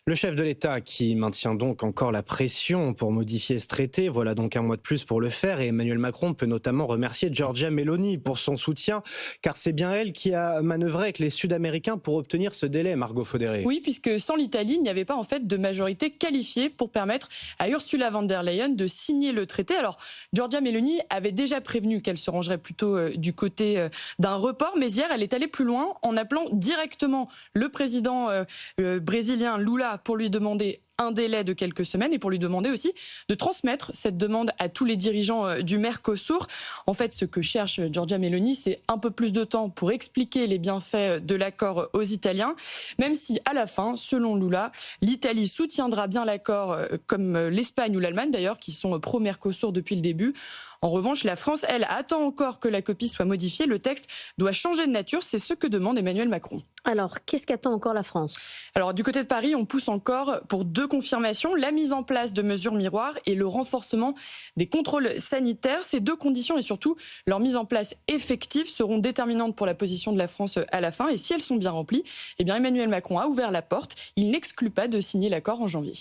Le chef de l'État qui maintient donc encore la pression pour modifier ce traité, voilà donc un mois de plus pour le faire, et Emmanuel Macron peut notamment remercier Giorgia Meloni pour son soutien, car c'est bien elle qui a manœuvré avec les Sud-Américains pour obtenir ce délai, Margot Faudéré. Oui, puisque sans l'Italie, il n'y avait pas en fait de majorité qualifiée pour permettre à Ursula von der Leyen de signer le traité. Alors, Giorgia Meloni avait déjà prévenu qu'elle se rangerait plutôt du côté d'un report, mais hier, elle est allée plus loin en appelant directement le président brésilien Lula pour lui demander un délai de quelques semaines et pour lui demander aussi de transmettre cette demande à tous les dirigeants du Mercosur. En fait, ce que cherche Giorgia Meloni, c'est un peu plus de temps pour expliquer les bienfaits de l'accord aux Italiens, même si à la fin, selon Lula, l'Italie soutiendra bien l'accord comme l'Espagne ou l'Allemagne d'ailleurs, qui sont pro-Mercosur depuis le début. En revanche, la France, elle, attend encore que la copie soit modifiée. Le texte doit changer de nature, c'est ce que demande Emmanuel Macron. Alors, qu'est-ce qu'attend encore la France ? Alors, du côté de Paris, on pousse encore pour 2 confirmations, la mise en place de mesures miroirs et le renforcement des contrôles sanitaires. Ces 2 conditions et surtout leur mise en place effective seront déterminantes pour la position de la France à la fin. Et si elles sont bien remplies, eh bien Emmanuel Macron a ouvert la porte. Il n'exclut pas de signer l'accord en janvier.